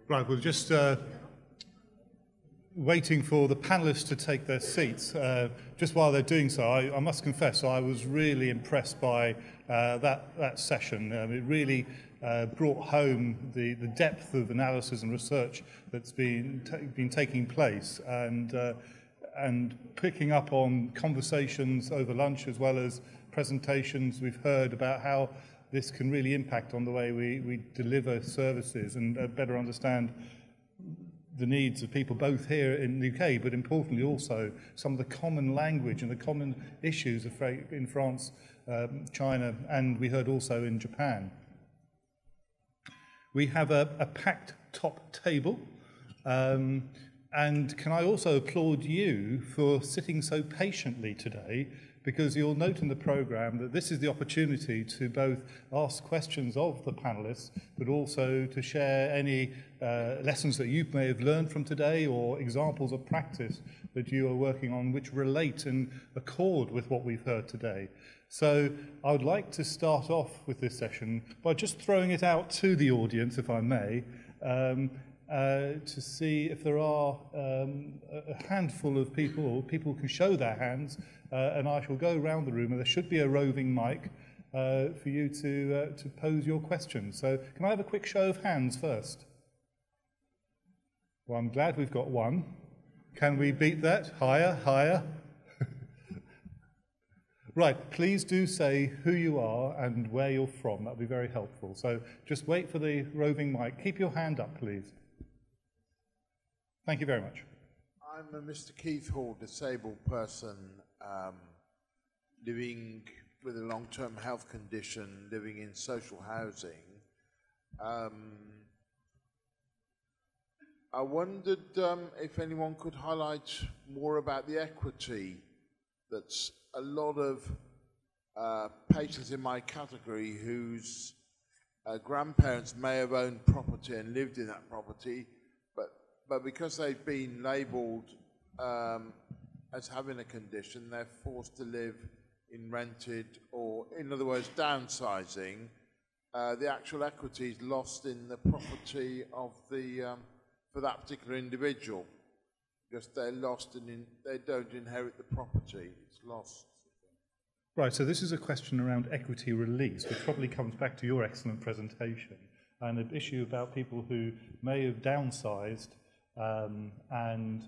Right, we're just waiting for the panelists to take their seats. Just while they're doing so, I must confess I was really impressed by that session. It really brought home the depth of analysis and research that's been taking place, and picking up on conversations over lunch as well as presentations we've heard about how this can really impact on the way we deliver services and better understand the needs of people both here in the UK, but importantly also some of the common language and the common issues in France, China, and we heard also in Japan. We have a packed top table, and can I also applaud you for sitting so patiently today, because you'll note in the programme that this is the opportunity to both ask questions of the panellists, but also to share any lessons that you may have learned from today or examples of practice that you are working on which relate and accord with what we've heard today. So I would like to start off with this session by just throwing it out to the audience, if I may, to see if there are a handful of people can show their hands, and I shall go around the room, and there should be a roving mic for you to pose your questions. So can I have a quick show of hands first? Well, I'm glad we've got one. Can we beat that? Higher, higher. Right, please do say who you are and where you're from. That would be very helpful. So just wait for the roving mic. Keep your hand up, please. Thank you very much. I'm a Mr. Keith Hall, disabled person living with a long-term health condition, living in social housing. I wondered if anyone could highlight more about the equity that's a lot of patients in my category whose grandparents may have owned property and lived in that property, but because they've been labelled as having a condition, they're forced to live in rented, or in other words, downsizing. The actual equity is lost in the property of the for that particular individual, because they're lost and they don't inherit the property. It's lost. Right, so this is a question around equity release, which probably comes back to your excellent presentation, and an issue about people who may have downsized, and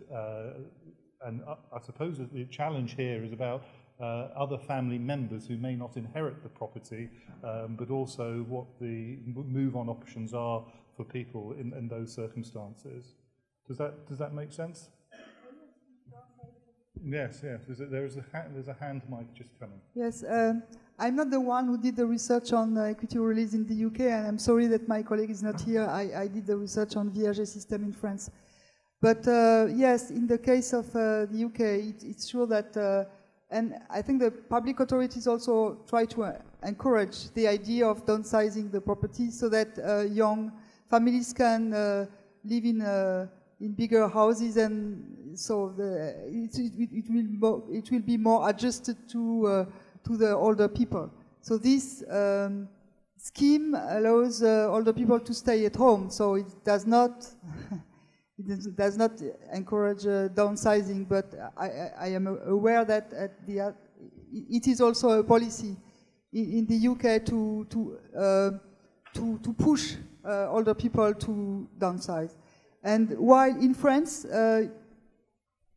I suppose that the challenge here is about other family members who may not inherit the property, but also what the move-on options are for people in those circumstances. Does that make sense? Yes. There's a hand mic just coming. Yes, I'm not the one who did the research on equity release in the UK, and I'm sorry that my colleague is not here. I did the research on VRG system in France. But yes, in the case of the UK, it's true that, and I think the public authorities also try to encourage the idea of downsizing the property so that young families can live in bigger houses, and so it will be more adjusted to the older people. So this scheme allows older people to stay at home. So it does not it does not encourage downsizing. But I am aware that it is also a policy in the UK to push older people to downsize. And while in France,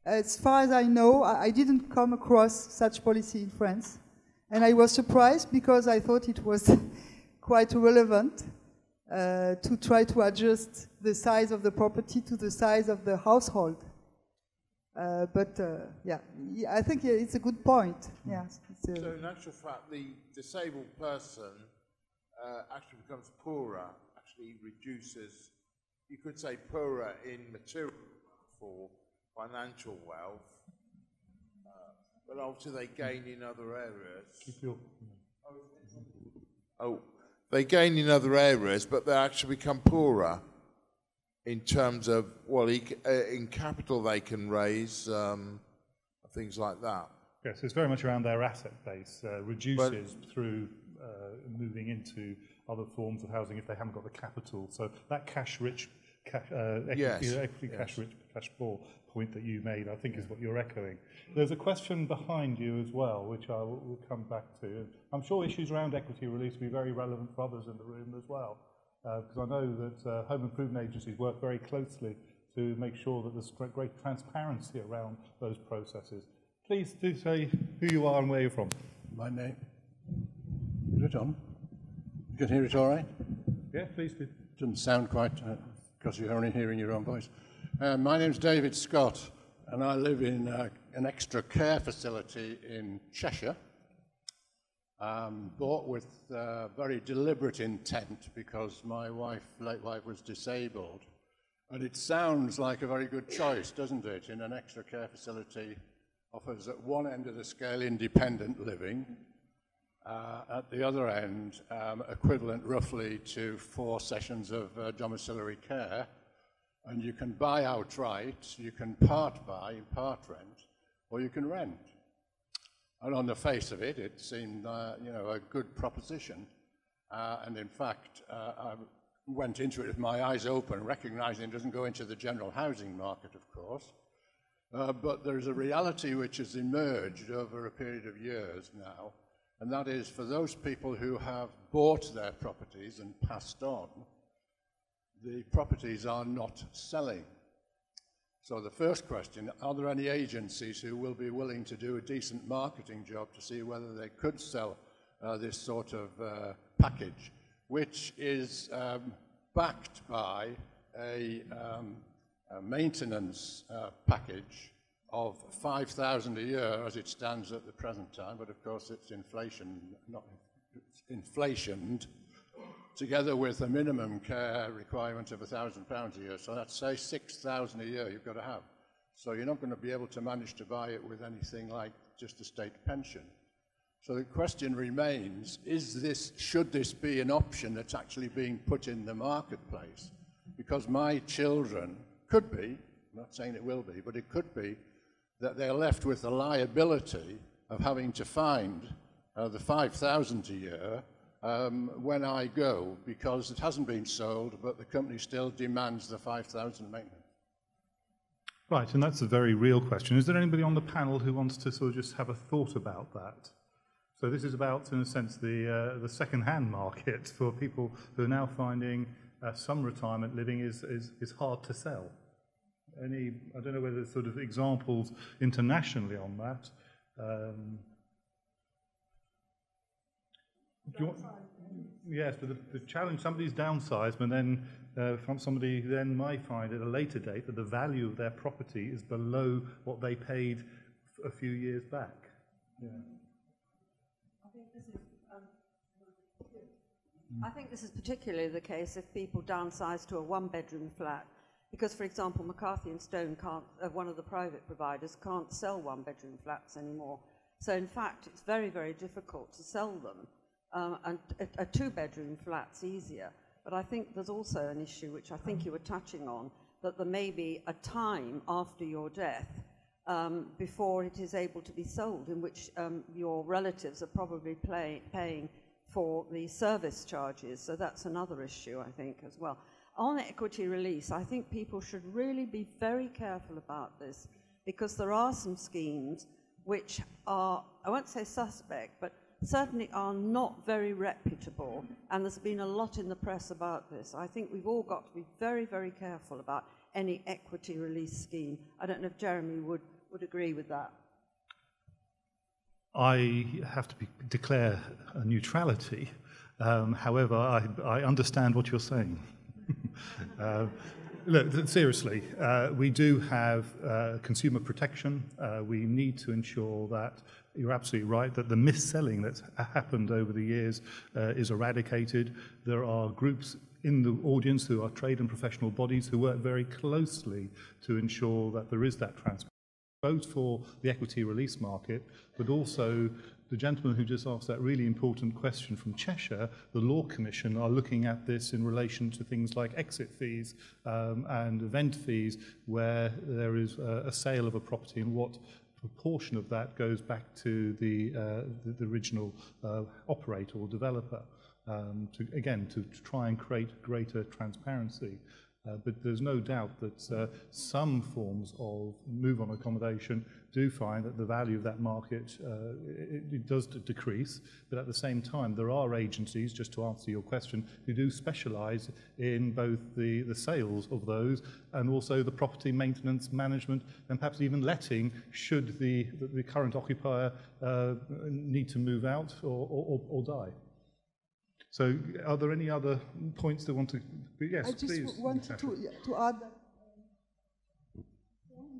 as far as I know, I didn't come across such policy in France. And I was surprised because I thought it was quite relevant to try to adjust the size of the property to the size of the household. Yeah, I think it's a good point. Yeah, so in actual fact, the disabled person actually becomes poorer, actually reduces, you could say poorer in material for financial wealth, but obviously they gain in other areas. They gain in other areas, but they actually become poorer in terms of, well, in capital they can raise, things like that. Yes, it's very much around their asset base, reduces through moving into other forms of housing if they haven't got the capital. So that cash-rich cash, Yes. equity cash rich, cash poor point that you made, I think is what you're echoing. There's a question behind you as well, which I will come back to. I'm sure issues around equity release will be very relevant for others in the room as well, because I know that home improvement agencies work very closely to make sure that there's great transparency around those processes. Please do say who you are and where you're from. My name. Is it on? You can hear it all right? Yeah, please do. Doesn't sound quite, because you're only hearing your own voice. My name's David Scott, and I live in an extra care facility in Cheshire, bought with very deliberate intent because my late wife was disabled. And it sounds like a very good choice, doesn't it? In an extra care facility offers at one end of the scale independent living, at the other end equivalent roughly to 4 sessions of domiciliary care, and you can buy outright, you can part buy, part rent, or you can rent. And on the face of it, it seemed a good proposition, and in fact I went into it with my eyes open, recognizing it doesn't go into the general housing market, of course, but there's a reality which has emerged over a period of years now, and that is for those people who have bought their properties and passed on, the properties are not selling. So the first question, are there any agencies who will be willing to do a decent marketing job to see whether they could sell this sort of package, which is backed by a maintenance package of $5,000 a year as it stands at the present time, but of course it's inflationed, together with a minimum care requirement of £1,000 a year. So that's, say, $6,000 a year you've got to have. So you're not going to be able to manage to buy it with anything like just a state pension. So the question remains, should this be an option that's actually being put in the marketplace? Because my children could be, I'm not saying it will be, but it could be that they're left with the liability of having to find the $5,000 a year when I go, because it hasn't been sold, but the company still demands the $5,000 maintenance. Right, and that's a very real question. Is there anybody on the panel who wants to sort of just have a thought about that? So this is about, in a sense, the second-hand market for people who are now finding some retirement living is hard to sell. I don't know whether there's sort of examples internationally on that. Yes, but the challenge, somebody's downsized, but then somebody then might find at a later date that the value of their property is below what they paid a few years back. Yeah. I think this is particularly the case if people downsize to a one-bedroom flat, because, for example, McCarthy and Stone one of the private providers, can't sell one-bedroom flats anymore. So, in fact, it's very, very difficult to sell them. And a two-bedroom flat's easier. But I think there's also an issue, which I think you were touching on, that there may be a time after your death before it is able to be sold, in which your relatives are probably paying for the service charges. So that's another issue, I think, as well. On equity release, I think people should really be very careful about this, because there are some schemes which are, I won't say suspect, but certainly are not very reputable, and there's been a lot in the press about this. I think we've all got to be very, very careful about any equity release scheme. I don't know if Jeremy would agree with that. I have to declare a neutrality. However, I understand what you're saying. Look, seriously, we do have consumer protection. We need to ensure that, you're absolutely right, that the mis-selling that's happened over the years is eradicated. There are groups in the audience who are trade and professional bodies who work very closely to ensure that there is that transparency, both for the equity release market, but also the gentleman who just asked that really important question from Cheshire, the Law Commission are looking at this in relation to things like exit fees and event fees, where there is a sale of a property and what proportion of that goes back to the original operator or developer, to try and create greater transparency. But there's no doubt that some forms of move-on accommodation do find that the value of that market it does decrease. But at the same time, there are agencies, just to answer your question, who do specialise in both the sales of those and also the property maintenance, management, and perhaps even letting should the current occupier need to move out or die. So, are there any other points that want to? Yes, please. I just wanted to add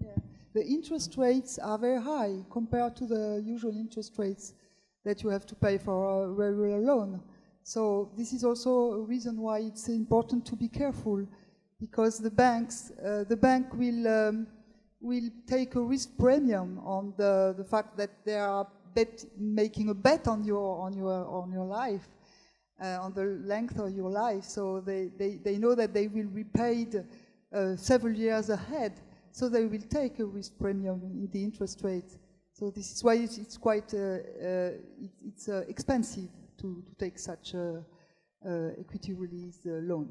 that the interest rates are very high compared to the usual interest rates that you have to pay for a regular loan. So this is also a reason why it's important to be careful, because the bank will take a risk premium on the fact that they are making a bet on your life. On the length of your life, so they know that they will be paid several years ahead, so they will take a risk premium in the interest rate. So this is why it's quite expensive to take such a equity release loan.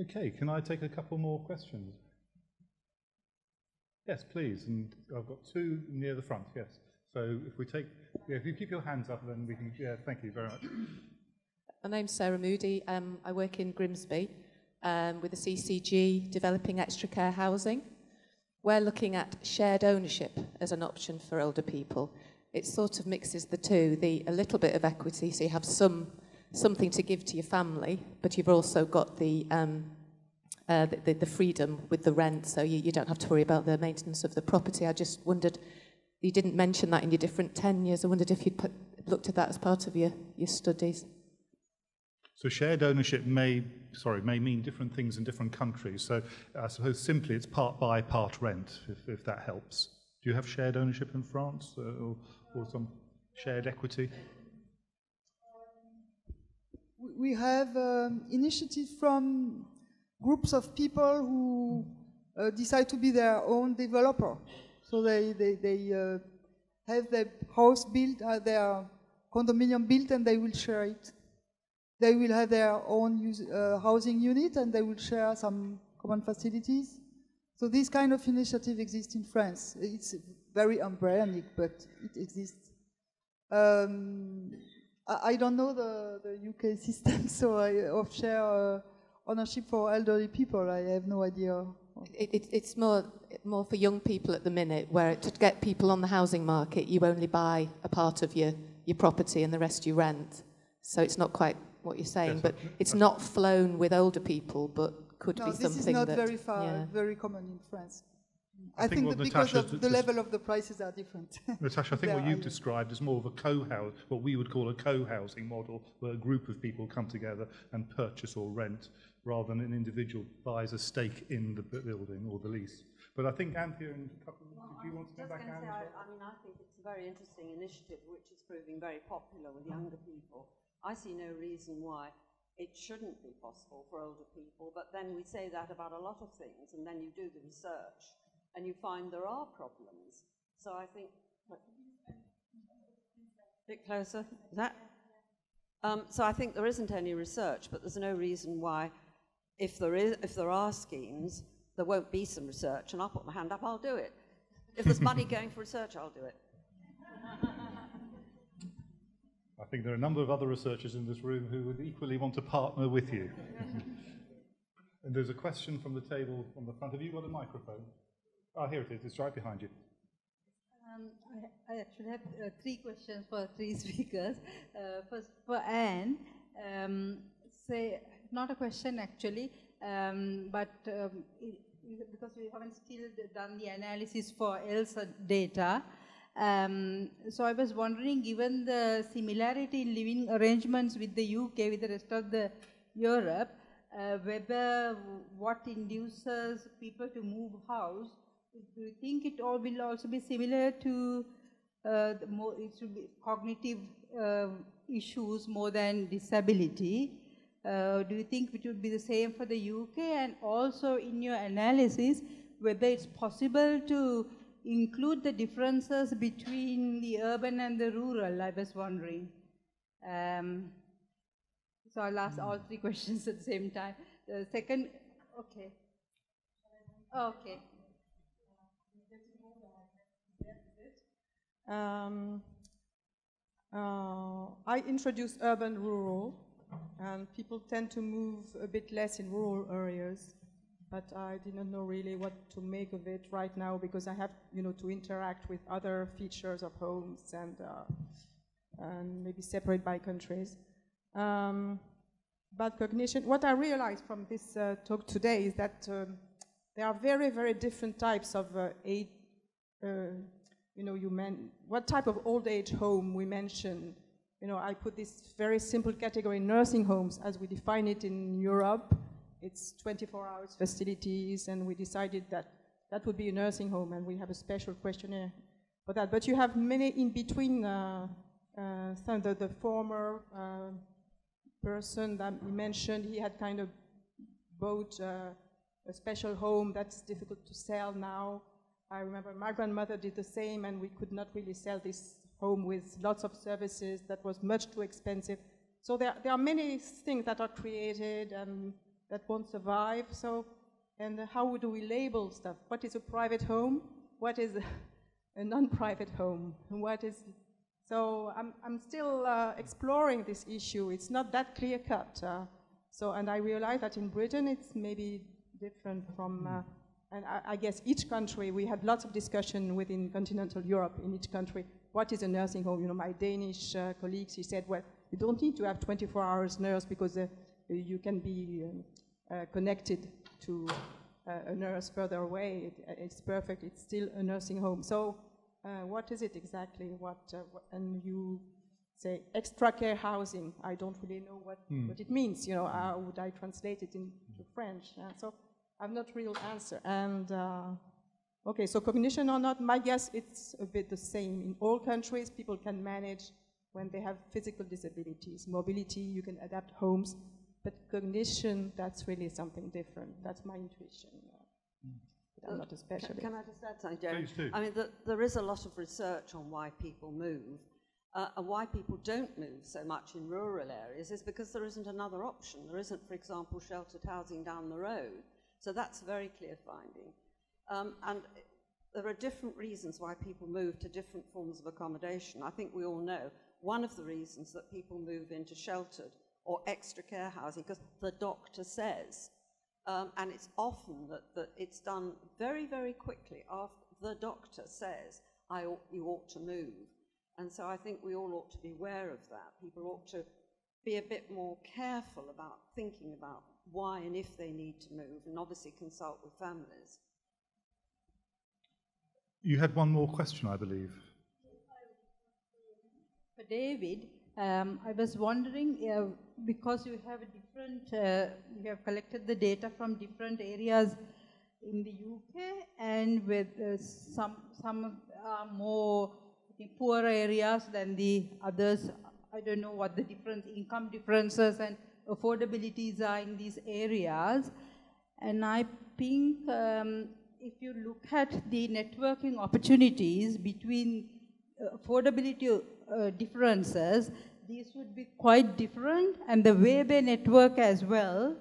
Okay, can I take a couple more questions? Yes, please, and I've got two near the front, yes. So if we take, if you keep your hands up, then we can, thank you very much. My name's Sarah Moody. I work in Grimsby with the CCG, developing extra care housing. We're looking at shared ownership as an option for older people. It sort of mixes the two, a little bit of equity, so you have something to give to your family, but you've also got the freedom with the rent, so you don't have to worry about the maintenance of the property. I just wondered, you didn't mention that in your different tenures. I wondered if you'd looked at that as part of your studies. So shared ownership may mean different things in different countries. So I suppose simply it's part buy, part rent, if that helps. Do you have shared ownership in France or some shared equity? We have initiatives from groups of people who decide to be their own developer. So they have their house built, their condominium built, and they will share it. They will have their own housing unit, and they will share some common facilities. So this kind of initiative exists in France. It's very embryonic, but it exists. I don't know the UK system, so of share ownership for elderly people. I have no idea. It's more for young people at the minute, where to get people on the housing market, you only buy a part of your property and the rest you rent. So it's not quite what you're saying, yes, but it's not flown with older people, but could be something that... this is not very far, very common in France. I think that because of the level of the prices are different. Natasha, I think what you've described is more of a co-house, what we would call a co-housing model, where a group of people come together and purchase or rent, rather than an individual buys a stake in the building or the lease. But I think Anthea and a couple, do you want to come back, Anne? I mean, I think it's a very interesting initiative, which is proving very popular with younger people. I see no reason why it shouldn't be possible for older people, but then we say that about a lot of things, and then you do the research, and you find there are problems. So I think, a bit closer, is that? So I think there isn't any research, but there's no reason why, if there are schemes, there won't be some research, and I'll put my hand up, I'll do it. If there's money going for research, I'll do it. I think there are a number of other researchers in this room who would equally want to partner with you. And there's a question from the table on the front. Have you got a microphone? Oh, here it is. It's right behind you. I actually have three questions for three speakers. First, for Anne, say, not a question actually, but because we haven't still done the analysis for ELSA data, so I was wondering, given the similarity in living arrangements with the UK, with the rest of the Europe, whether what induces people to move house, do you think it all will also be similar to it should be cognitive issues more than disability? Do you think it would be the same for the UK? And also in your analysis, whether it's possible to include the differences between the urban and the rural, I was wondering. So I'll ask all three questions at the same time. The second, okay. Okay. I introduce urban-rural, and people tend to move a bit less in rural areas, but I didn't know really what to make of it right now because I have, to interact with other features of homes and maybe separate by countries. But cognition, what I realized from this talk today is that there are very, very different types of age. What type of old age home we mentioned. I put this very simple category, nursing homes, as we define it in Europe. It's 24 hours facilities, and we decided that that would be a nursing home, and we have a special questionnaire for that. But you have many in between. The former person that you mentioned, he had kind of bought a special home that's difficult to sell now. I remember my grandmother did the same, and we could not really sell this home with lots of services. That was much too expensive. So there are many things that are created and that won't survive. So, and how do we label stuff? What is a private home? What is a non-private home? What is? So I'm still exploring this issue. It's not that clear-cut. And I realize that in Britain it's maybe different from. And I guess each country, we had lots of discussion within continental Europe in each country. What is a nursing home? My Danish colleagues, he said, well, you don't need to have 24 hours nurse because you can be connected to a nurse further away. It's perfect. It's still a nursing home. So what is it exactly? And you say extra care housing. I don't really know what it means. How would I translate it into French? So I have not real answer. And okay, so cognition or not, my guess it's a bit the same. In all countries, people can manage when they have physical disabilities. Mobility, you can adapt homes, but cognition, that's really something different. That's my intuition. I'm not a specialist. Can I just add something, Jerry? Please do. I mean, there is a lot of research on why people move, and why people don't move so much in rural areas is because there isn't another option. There isn't, for example, sheltered housing down the road. So that's a very clear finding. And there are different reasons why people move to different forms of accommodation. I think we all know one of the reasons that people move into sheltered or extra care housing because the doctor says, and it's often that it's done very, very quickly after the doctor says, you ought to move. And so I think we all ought to be aware of that. People ought to be a bit more careful about thinking about why and if they need to move, and obviously consult with families. You had one more question, I believe. For David, I was wondering, because you have a different, you have collected the data from different areas in the UK, and with some are more poor areas than the others. I don't know what the different income differences and affordabilities are in these areas. And I think if you look at the networking opportunities between affordability differences, these would be quite different, and the way they network as well.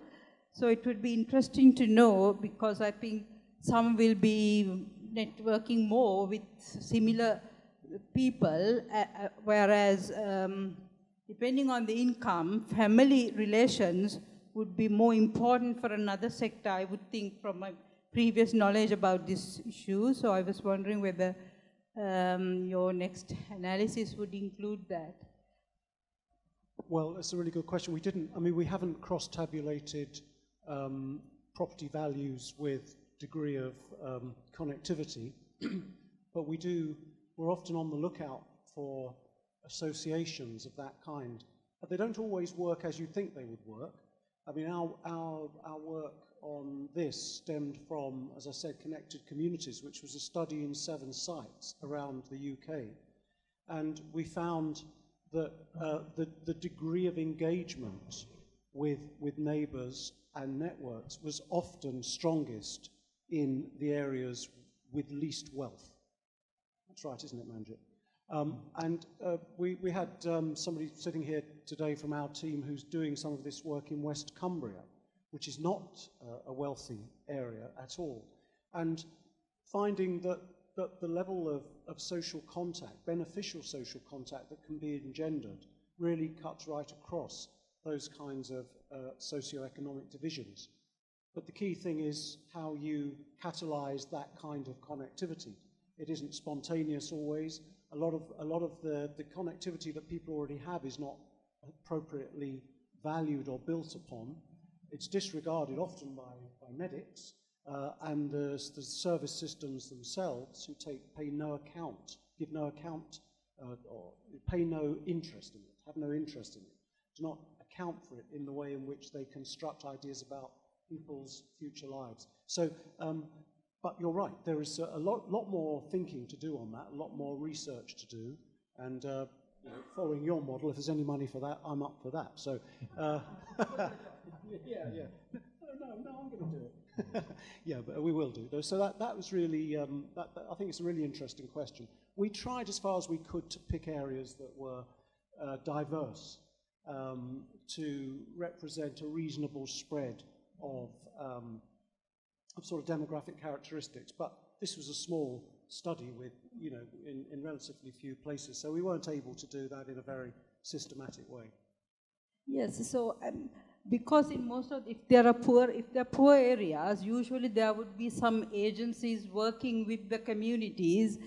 So it would be interesting to know, because I think some will be networking more with similar people, whereas depending on the income, family relations would be more important for another sector, I would think, from my previous knowledge about this issue. So I was wondering whether your next analysis would include that. Well, that's a really good question. We haven't cross-tabulated property values with degree of connectivity, but we're often on the lookout for associations of that kind. But they don't always work as you think they would work. I mean, our work on this stemmed from, as I said, Connected Communities, which was a study in 7 sites around the UK. And we found that the degree of engagement with neighbours and networks was often strongest in the areas with least wealth. That's right, isn't it, Manjit? We had somebody sitting here today from our team who's doing some of this work in West Cumbria, which is not a wealthy area at all, and finding that the level of social contact, beneficial social contact that can be engendered, really cuts right across those kinds of socioeconomic divisions. But the key thing is how you catalyze that kind of connectivity. It isn't spontaneous always. A lot of the connectivity that people already have is not appropriately valued or built upon. It's disregarded often by medics and the service systems themselves who pay no account, give no account, or pay no interest in it, have no interest in it, do not account for it in the way in which they construct ideas about people's future lives. So, but you're right, there is a lot more thinking to do on that, a lot more research to do, and following your model, if there's any money for that, I'm up for that. So, yeah. No, I'm going to do it. Yeah, but we will do. So that was really, I think it's a really interesting question. We tried as far as we could to pick areas that were diverse, to represent a reasonable spread of sort of demographic characteristics. But this was a small study with, in relatively few places, so we weren't able to do that in a very systematic way. Yes, so because in most of, if there are poor areas, usually there would be some agencies working with the communities,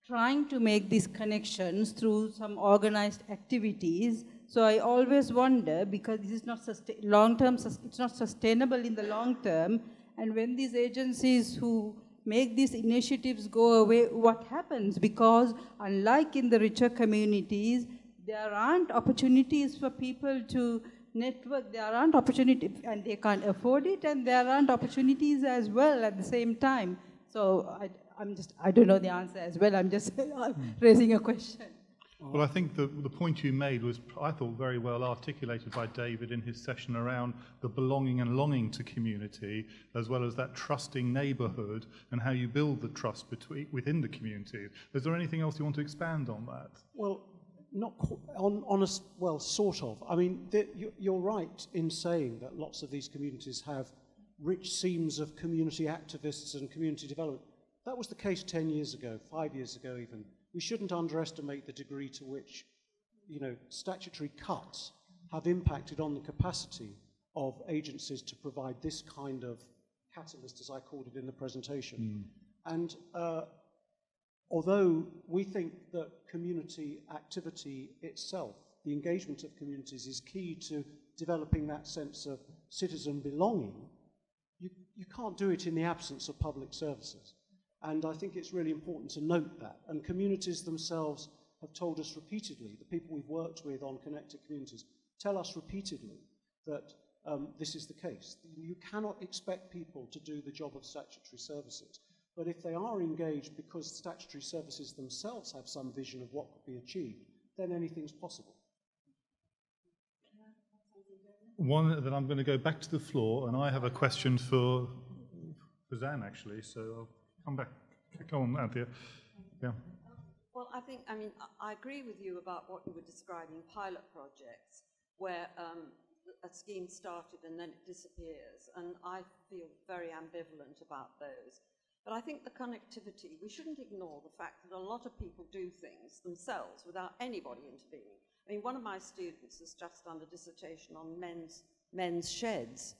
trying to make these connections through some organized activities. So I always wonder, because this is not long-term, it's not sustainable in the long term, and when these agencies who make these initiatives go away, what happens? Because unlike in the richer communities, there aren't opportunities for people to network, there aren't opportunities, and they can't afford it, and there aren't opportunities as well at the same time. So I don't know the answer as well, I'm just raising a question. Well, I think the point you made was, I thought, very well articulated by David in his session around the belonging and longing to community, as well as that trusting neighbourhood and how you build the trust within the community. Is there anything else you want to expand on that? Well, not well, sort of. I mean, you're right in saying that lots of these communities have rich seams of community activists and community development. That was the case 10 years ago, 5 years ago even. We shouldn't underestimate the degree to which, statutory cuts have impacted on the capacity of agencies to provide this kind of catalyst, as I called it in the presentation. And although we think that community activity itself, the engagement of communities, is key to developing that sense of citizen belonging, you can't do it in the absence of public services. And I think it's really important to note that. And communities themselves have told us repeatedly, the people we've worked with on connected communities tell us repeatedly that this is the case. You cannot expect people to do the job of statutory services. But if they are engaged because statutory services themselves have some vision of what could be achieved, then anything's possible. One that I'm going to go back to the floor, and I have a question for Zan, actually, so I'll come back. Go on, Anthea. Yeah. Well, I agree with you about what you were describing, pilot projects, where a scheme started and then it disappears, and I feel very ambivalent about those. But I think the connectivity, we shouldn't ignore the fact that a lot of people do things themselves without anybody intervening. I mean, one of my students has just done a dissertation on men's sheds,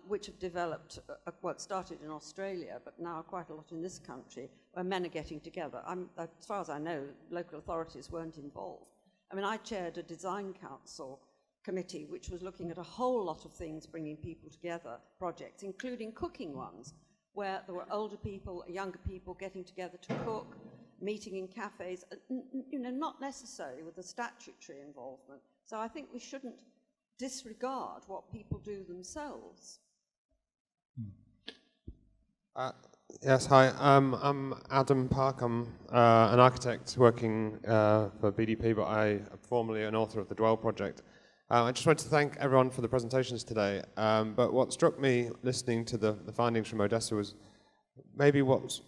which have developed, what started in Australia, but now quite a lot in this country, where men are getting together. As far as I know, local authorities weren't involved. I mean, I chaired a design council committee which was looking at a whole lot of things, bringing people together, projects, including cooking ones, where there were older people, younger people getting together to cook, meeting in cafes, not necessarily with the statutory involvement. So I think we shouldn't disregard what people do themselves. Yes, hi. I'm Adam Park. I'm an architect working for BDP, but I am formerly an author of the Dwell project. I just wanted to thank everyone for the presentations today, but what struck me listening to the findings from Odessa was maybe what's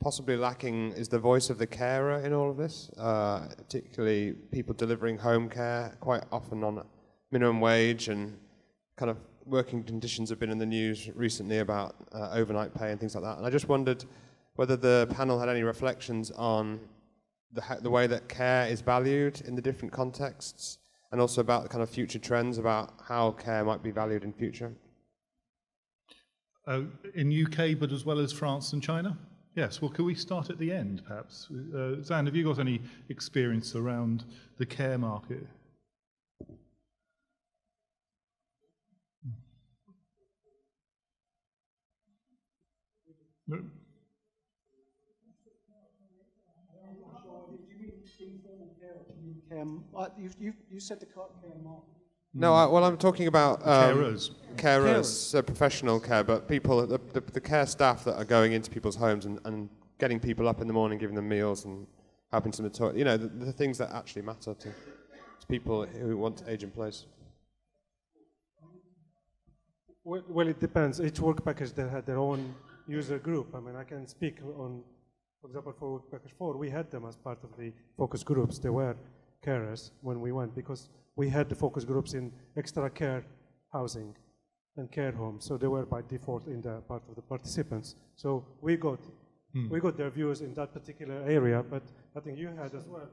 possibly lacking is the voice of the carer in all of this, particularly people delivering home care, quite often on minimum wage, and kind of working conditions have been in the news recently about overnight pay and things like that. And I just wondered whether the panel had any reflections on the way that care is valued in the different contexts, and also about the kind of future trends about how care might be valued in future. In UK, but as well as France and China? Yes, well, could we start at the end, perhaps? Zan, have you got any experience around the care market? No. You said the care market. No, well, I'm talking about carers, so professional care, but people, the care staff that are going into people's homes and getting people up in the morning, giving them meals and helping them to the toilet. You know, the things that actually matter to people who want to age in place. Well, it depends. Each work package, they had their own user group. I mean, I can speak on, for example, for work package 4, we had them as part of the focus groups. They were carers when we went, because we had the focus groups in extra care housing and care homes, so they were by default in the part of the participants. So we got their views in that particular area, but I think you had as well.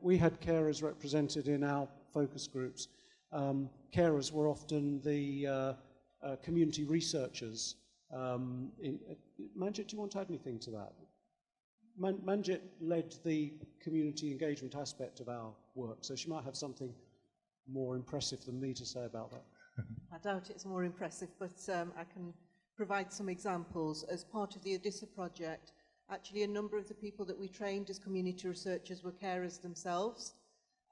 We had carers represented in our focus groups. Carers were often the community researchers. Manjit, do you want to add anything to that? Manjit led the community engagement aspect of our work, so she might have something more impressive than me to say about that. I doubt it's more impressive, but I can provide some examples. As part of the Odissa project, actually a number of the people that we trained as community researchers were carers themselves,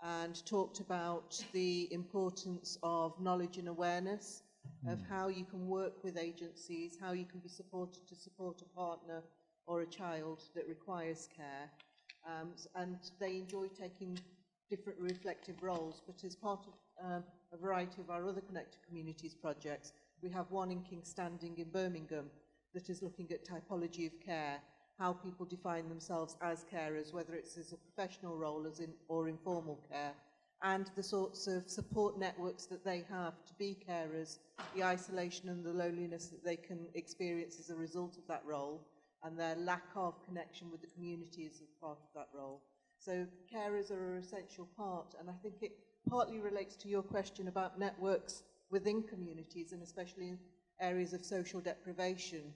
and talked about the importance of knowledge and awareness of how you can work with agencies, how you can be supported to support a partner or a child that requires care, and they enjoy taking different reflective roles. But as part of a variety of our other Connected Communities projects, we have one in King's Standing in Birmingham that is looking at typology of care, how people define themselves as carers, whether it's as a professional role or informal care, and the sorts of support networks that they have to be carers, the isolation and the loneliness that they can experience as a result of that role, and their lack of connection with the community as a part of that role. So carers are an essential part, and I think it partly relates to your question about networks within communities, and especially in areas of social deprivation.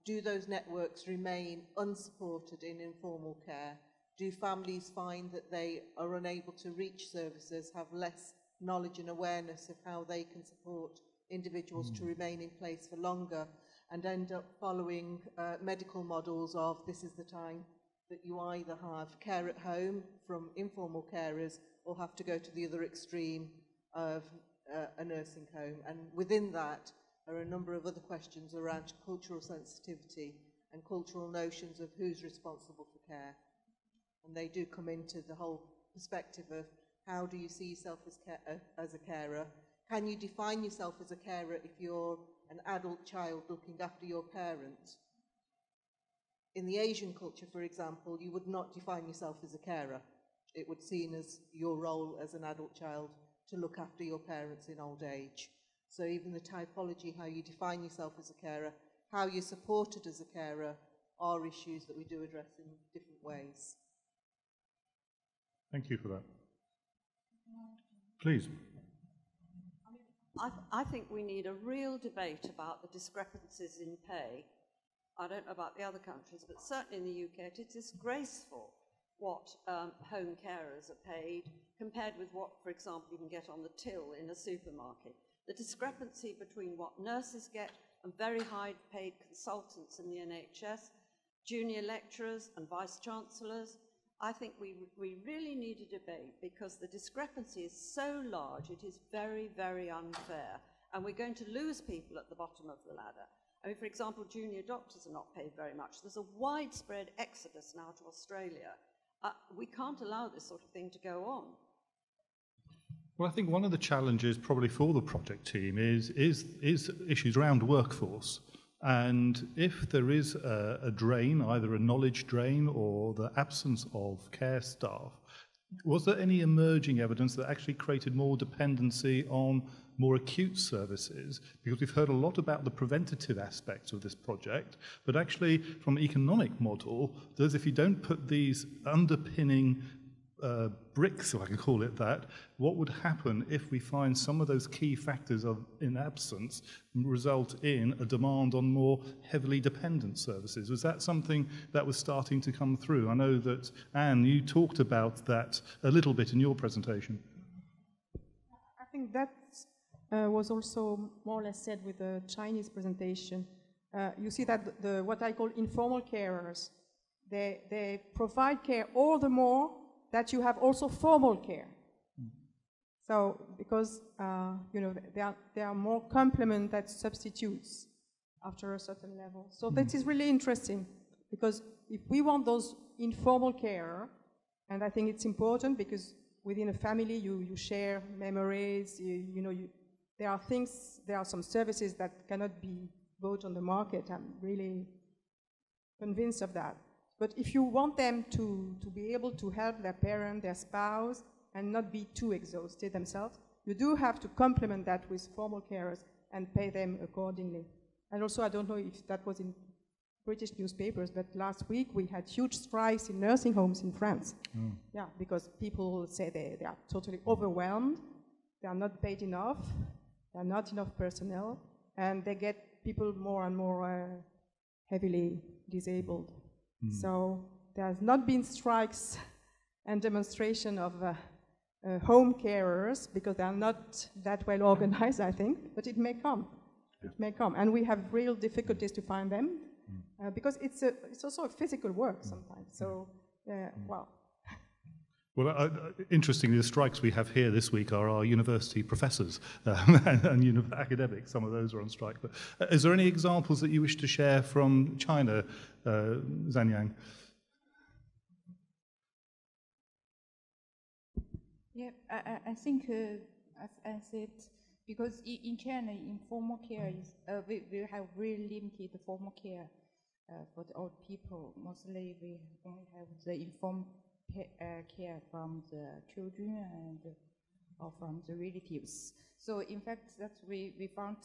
Do those networks remain unsupported in informal care? Do families find that they are unable to reach services, have less knowledge and awareness of how they can support individuals to remain in place for longer, and end up following medical models of this is the time that you either have care at home from informal carers or have to go to the other extreme of a nursing home. And within that are a number of other questions around cultural sensitivity and cultural notions of who's responsible for care. And they do come into the whole perspective of how do you see yourself as a carer? Can you define yourself as a carer if you're an adult child looking after your parent? In the Asian culture, for example, you would not define yourself as a carer. It would be seen as your role as an adult child to look after your parents in old age. So even the typology, how you define yourself as a carer, how you're supported as a carer, are issues that we do address in different ways. Thank you for that. Please. I think we need a real debate about the discrepancies in pay. I don't know about the other countries, but certainly in the UK, it is disgraceful what home carers are paid compared with what, for example, you can get on the till in a supermarket. The discrepancy between what nurses get and very high-paid consultants in the NHS, junior lecturers and vice-chancellors, I think we really need a debate, because the discrepancy is so large, it is very, very unfair, and we're going to lose people at the bottom of the ladder. I mean, for example, junior doctors are not paid very much. There's a widespread exodus now to Australia. We can't allow this sort of thing to go on. Well, I think one of the challenges probably for the project team is issues around workforce. And if there is a drain, either a knowledge drain or the absence of care staff, was there any emerging evidence that actually created more dependency on more acute services? Because we've heard a lot about the preventative aspects of this project, but actually from an economic model, there's, if you don't put these underpinning bricks, if I can call it that, what would happen if we find some of those key factors of in absence result in a demand on more heavily dependent services? Was that something that was starting to come through? I know that, Anne, you talked about that a little bit in your presentation. I think that was also more or less said with the Chinese presentation. You see that what I call informal carers, they provide care all the more that you have also formal care. So, because you know, there are more complement than substitutes after a certain level. So that is really interesting, because if we want those informal care, and I think it's important because within a family you share memories, there are some services that cannot be bought on the market. I'm really convinced of that. But if you want them to be able to help their parent, their spouse, and not be too exhausted themselves, you do have to complement that with formal carers and pay them accordingly. And also, I don't know if that was in British newspapers, but last week we had huge strikes in nursing homes in France. Yeah, because people say they are totally overwhelmed, they are not paid enough, there are not enough personnel, and they get people more and more heavily disabled. So there has not been strikes and demonstration of home carers because they are not that well organized, I think, but it may come. It may come, and we have real difficulties to find them because it's also a physical work sometimes. So, well. Well, interestingly, the strikes we have here this week are our university professors and academics. Some of those are on strike. But is there any examples that you wish to share from China, Zhanyang? Yeah, I think, as I said, because in China, informal care is, we have really limited formal care for the old people. Mostly we only have the informed care from the children and or from the relatives. So in fact, we found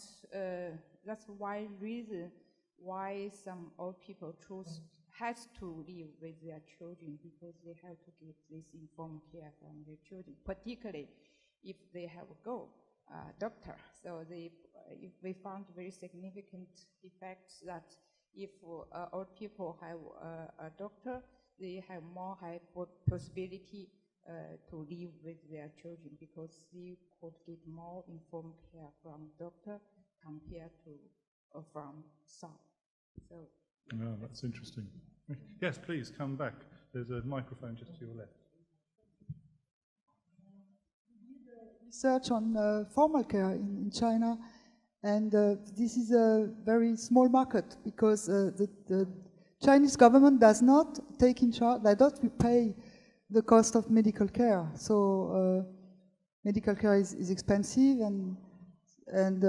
that's why reason why some old people has to live with their children, because they have to get this informed care from their children, particularly if they have a doctor. So we found very significant effects that if old people have a doctor, they have more high possibility to live with their children, because they could get more informed care from doctor compared to from some. So. Oh, that's interesting. Yes, please come back. There's a microphone just to your left. Research on formal care in China, and this is a very small market because the Chinese government does not take in charge, they don't pay the cost of medical care. So medical care is expensive, and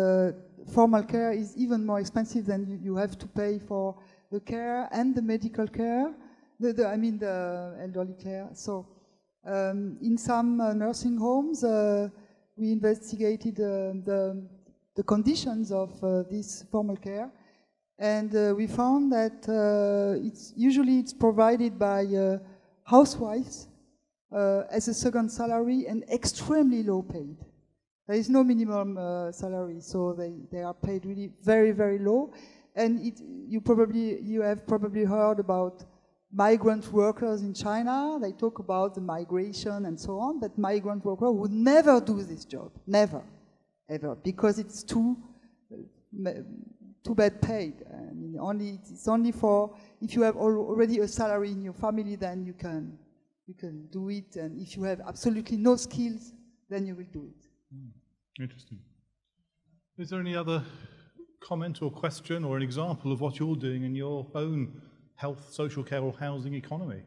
formal care is even more expensive. Than you have to pay for the care and the medical care, I mean the elderly care. So in some nursing homes, we investigated the conditions of this formal care, and we found that it's provided by housewives as a second salary and extremely low paid. There is no minimum salary, so they are paid really very, very low. And you have probably heard about migrant workers in China. They talk about the migration and so on, but migrant workers would never do this job, never, ever, because it's too bad paid. I mean, it's only for if you have already a salary in your family, then you can do it, and if you have absolutely no skills, then you will do it. Interesting. Is there any other comment or question or an example of what you're doing in your own health, social care or housing economy?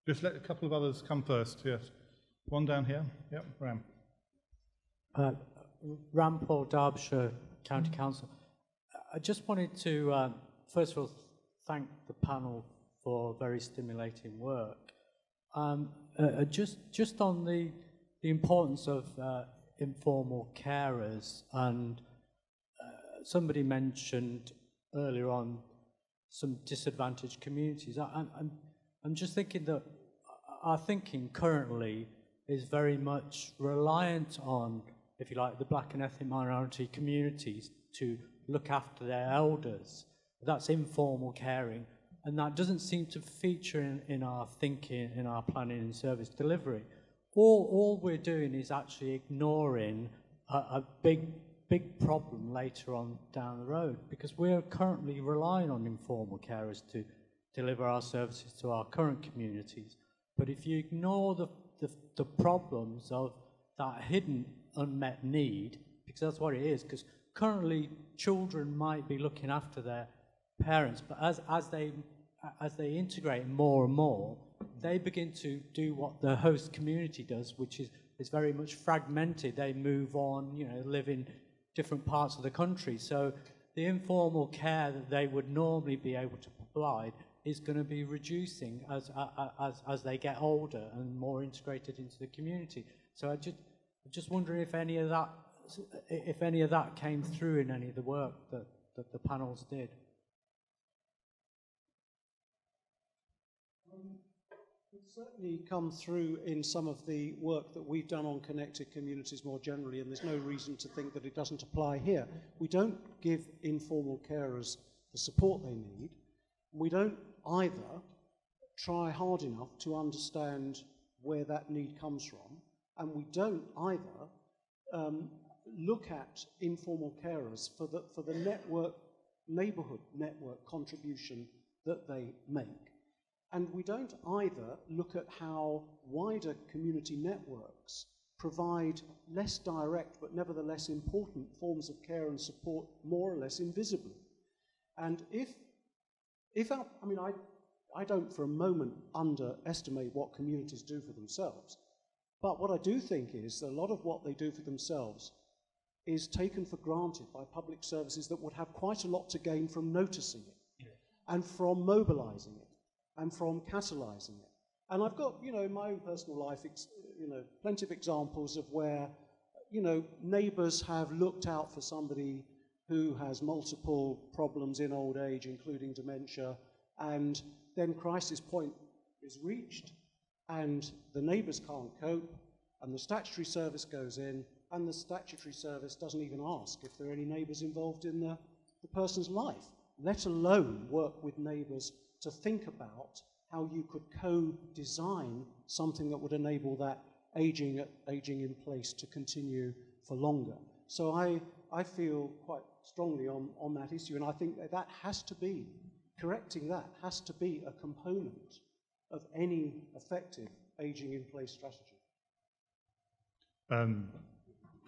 Just let a couple of others come first, yes. One down here, yep, Ram. Rampol, Derbyshire County Council. I just wanted to, first of all, thank the panel for very stimulating work. Just on the importance of informal carers, and somebody mentioned earlier on some disadvantaged communities. I'm just thinking that our thinking currently is very much reliant on, if you like, the black and ethnic minority communities to look after their elders. That's informal caring, and that doesn't seem to feature in our thinking, in our planning and service delivery. All we're doing is actually ignoring a big problem later on down the road, because we're currently relying on informal carers to deliver our services to our current communities. But if you ignore the problems of that hidden unmet need, because that's what it is, because currently children might be looking after their parents, but as they integrate more and more, they begin to do what the host community does, which is very much fragmented. They move on, live in different parts of the country. So the informal care that they would normally be able to provide is going to be reducing as they get older and more integrated into the community. So I'm just wondering if any of that came through in any of the work that the panels did. It's certainly come through in some of the work that we've done on connected communities more generally, and there's no reason to think that it doesn't apply here. We don't give informal carers the support they need. We don't either try hard enough to understand where that need comes from, and we don't either look at informal carers for the neighbourhood network contribution that they make. And we don't either look at how wider community networks provide less direct but nevertheless important forms of care and support more or less invisibly. And I don't for a moment underestimate what communities do for themselves, but what I do think is that a lot of what they do for themselves is taken for granted by public services that would have quite a lot to gain from noticing it, and from mobilizing it, and from catalyzing it. And I've got, in my own personal life, plenty of examples of where, neighbors have looked out for somebody who has multiple problems in old age, including dementia, and then crisis point is reached, and the neighbors can't cope, and the statutory service goes in, and the statutory service doesn't even ask if there are any neighbors involved in the person's life, let alone work with neighbors to think about how you could co-design something that would enable that aging in place to continue for longer. So I feel quite strongly on that issue, and I think that has to be, correcting that has to be a component of any effective aging in place strategy.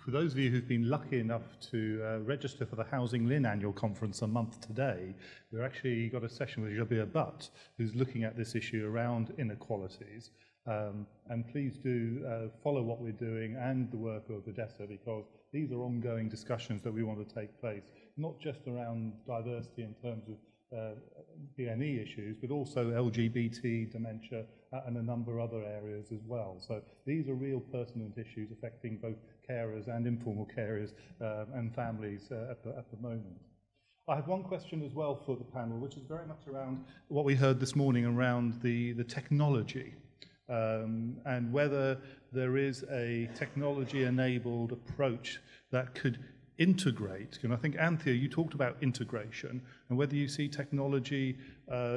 For those of you who've been lucky enough to register for the Housing Lynn annual conference a month today, we've actually got a session with Jabir Butt, who's looking at this issue around inequalities. And please do follow what we're doing and the work of Odessa, because these are ongoing discussions that we want to take place, not just around diversity in terms of BNE issues, but also LGBT, dementia, and a number of other areas as well. So these are real pertinent issues affecting both carers and informal carers and families at the moment. I have one question as well for the panel, which is very much around what we heard this morning around the technology and whether there is a technology-enabled approach that could integrate, and I think, Anthea, you talked about integration, and whether you see technology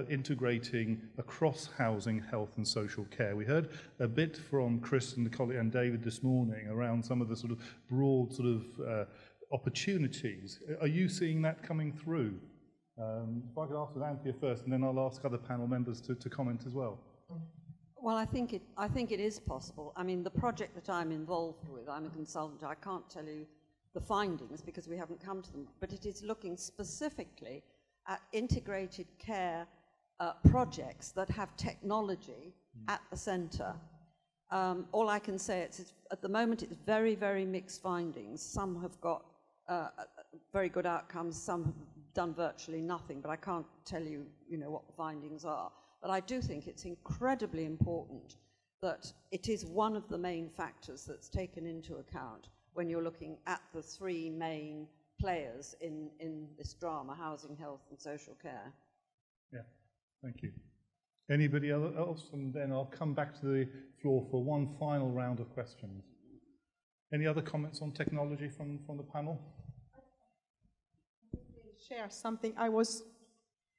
integrating across housing, health and social care. We heard a bit from Chris and David this morning around some of the sort of broad sort of opportunities. Are you seeing that coming through? If I could ask with Anthea first, and then I'll ask other panel members to comment as well. Well, I think it is possible. I mean, the project that I'm involved with, I'm a consultant, I can't tell you the findings because we haven't come to them, but it is looking specifically at integrated care projects that have technology at the centre. All I can say is at the moment it's very, very mixed findings. Some have got very good outcomes, some have done virtually nothing, but I can't tell you, what the findings are. But I do think it's incredibly important that it is one of the main factors that's taken into account when you're looking at the three main players in this drama: housing, health, and social care. Yeah, thank you. Anybody else? And then I'll come back to the floor for one final round of questions. Any other comments on technology from the panel? Share something. I was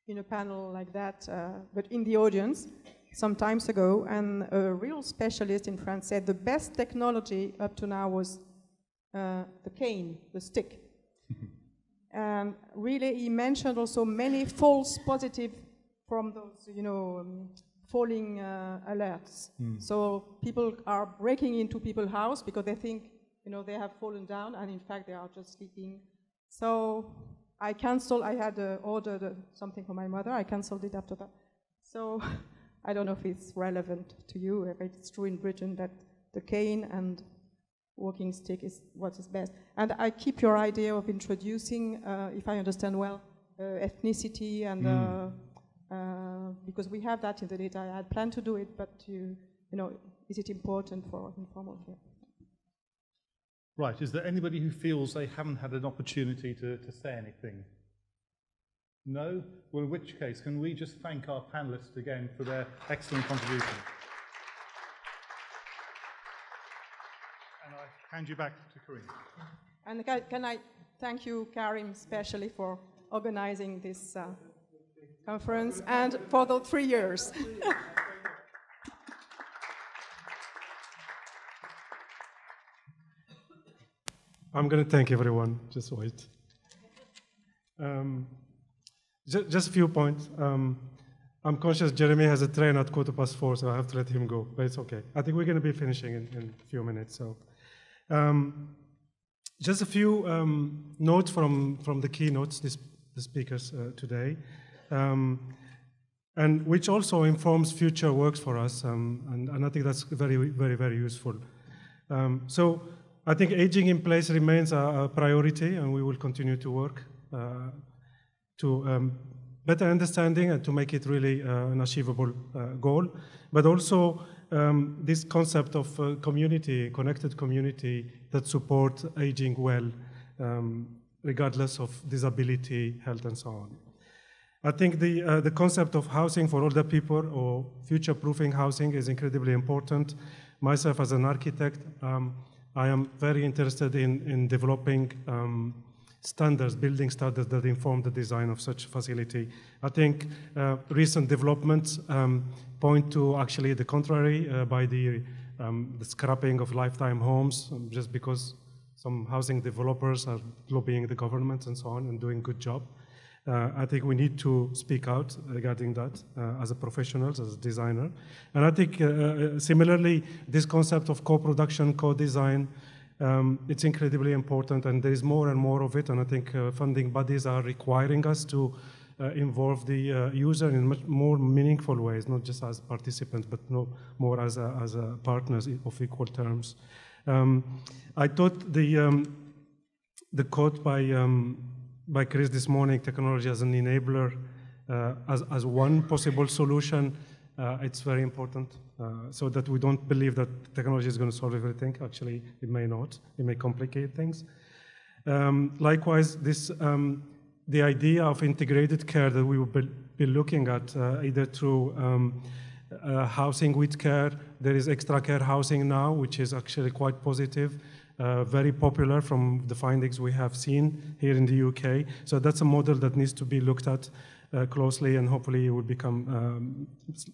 in a panel like that, but in the audience some times ago, and a real specialist in France said the best technology up to now was the cane, the stick. And really he mentioned also many false positives from those, falling alerts. So people are breaking into people's house because they think, they have fallen down, and in fact they are just sleeping. So I had ordered something for my mother. I cancelled it after that. So I don't know if it's relevant to you, if it's true in Britain that the cane and walking stick is what is best. And I keep your idea of introducing, if I understand well, ethnicity and because we have that in the data. I had planned to do it, but is it important for informal care? Right, is there anybody who feels they haven't had an opportunity to say anything? No? Well, in which case, can we just thank our panelists again for their excellent contribution? And I hand you back to Karim. And can I thank you, Karim, especially for organizing this conference and for the 3 years. I'm going to thank everyone. Just wait. Just a few points. I'm conscious Jeremy has a train at 4:15, so I have to let him go, but it's okay. I think we're going to be finishing in a few minutes. So, just a few notes from the keynotes, the speakers today, and which also informs future works for us, and I think that's very, very, very useful. So I think aging in place remains a priority, and we will continue to work to better understanding and to make it really an achievable goal. But also this concept of community, connected community that support aging well, regardless of disability, health, and so on. I think the concept of housing for older people or future-proofing housing is incredibly important. Myself as an architect, I am very interested in developing standards, building standards that inform the design of such facility. I think recent developments point to actually the contrary by the scrapping of lifetime homes, just because some housing developers are lobbying the government and so on and doing a good job. I think we need to speak out regarding that as a professionals, as a designer. And I think similarly, this concept of co-production, co-design, it's incredibly important, and there is more and more of it, and I think funding bodies are requiring us to involve the user in much more meaningful ways, not just as participants, but no more as partners of equal terms. I thought the quote by Chris this morning, technology as an enabler, as one possible solution, it's very important, so that we don't believe that technology is going to solve everything. Actually, it may not. It may complicate things. Likewise, the idea of integrated care that we will be looking at, either through housing with care. There is extra care housing now, which is actually quite positive. Very popular from the findings we have seen here in the UK. So that's a model that needs to be looked at closely, and hopefully it will become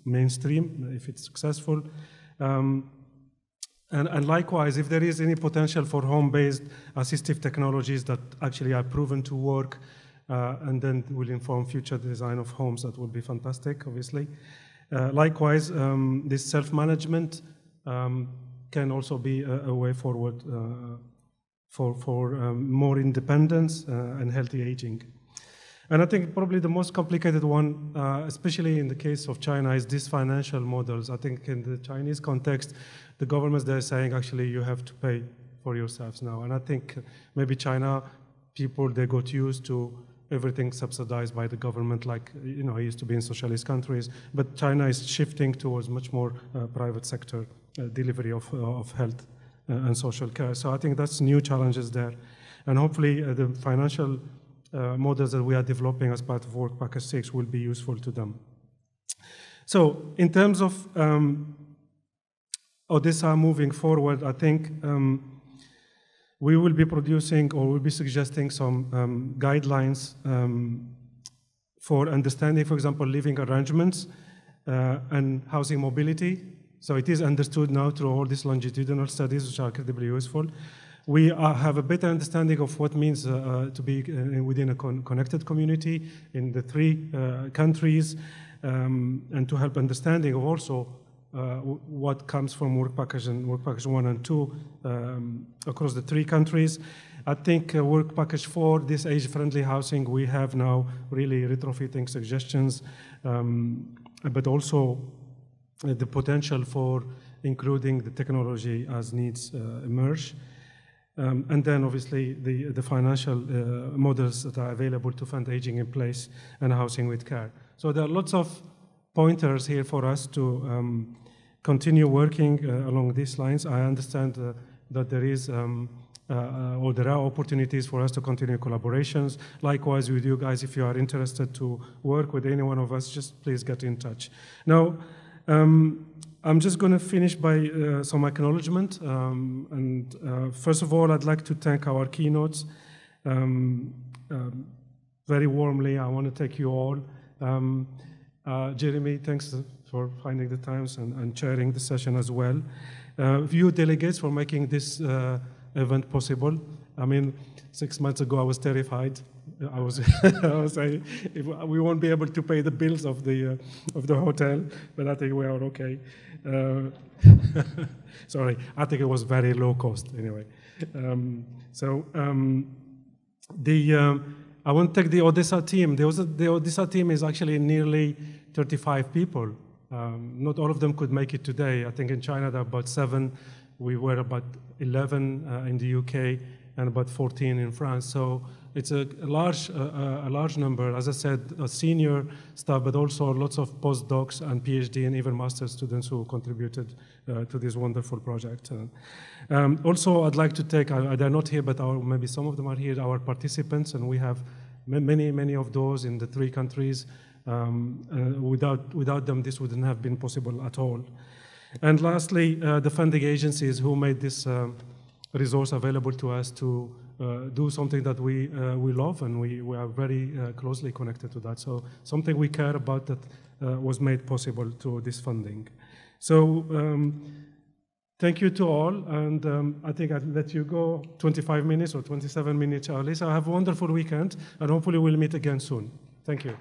mainstream if it's successful. And likewise, if there is any potential for home-based assistive technologies that actually are proven to work, and then will inform future design of homes, that would be fantastic, obviously. Likewise, this self-management can also be a way forward for more independence and healthy aging. And I think probably the most complicated one, especially in the case of China, is these financial models. I think in the Chinese context, the governments, they're saying, actually, you have to pay for yourselves now. And I think maybe China people, they got used to everything subsidized by the government, like, you know, it used to be in socialist countries. But China is shifting towards much more private sector delivery of health and social care. So I think that's new challenges there. And hopefully the financial models that we are developing as part of Work Package 6 will be useful to them. So in terms of Odessa moving forward, I think we will be producing or we'll be suggesting some guidelines for understanding, for example, living arrangements and housing mobility. So it is understood now through all these longitudinal studies, which are incredibly useful. We have a better understanding of what it means to be within a connected community in the 3 countries, and to help understanding of also what comes from Work Package and Work Package 1 and 2 across the 3 countries. I think Work Package 4, this age-friendly housing, we have now really retrofitting suggestions, but also the potential for including the technology as needs emerge. And then obviously the financial models that are available to fund aging in place and housing with care. So there are lots of pointers here for us to continue working along these lines. I understand that there is or there are opportunities for us to continue collaborations. Likewise with you guys, if you are interested to work with any one of us, just please get in touch. Now, I'm just going to finish by some acknowledgement. First of all, I'd like to thank our keynotes very warmly. I want to thank you all. Jeremy, thanks for finding the times and chairing the session as well. You delegates for making this event possible. I mean, 6 months ago, I was terrified. I was saying we won't be able to pay the bills of the hotel, but I think we are okay. Sorry, I think it was very low cost anyway. I want to thank the Odessa team. The Odessa team is actually nearly 35 people. Not all of them could make it today. I think in China there are about 7. We were about 11 in the UK and about 14 in France. So it's a large number, as I said, senior staff, but also lots of postdocs and PhD and even master's students who contributed to this wonderful project. Also, I'd like to take, they're not here, but maybe some of them are here, our participants, and we have many of those in the 3 countries. Without them, this wouldn't have been possible at all. And lastly, the funding agencies who made this resource available to us to do something that we love, and we are very closely connected to that. So something we care about that was made possible through this funding. So thank you to all, and I think I'll let you go 25 minutes or 27 minutes early. So have a wonderful weekend, and hopefully we'll meet again soon. Thank you.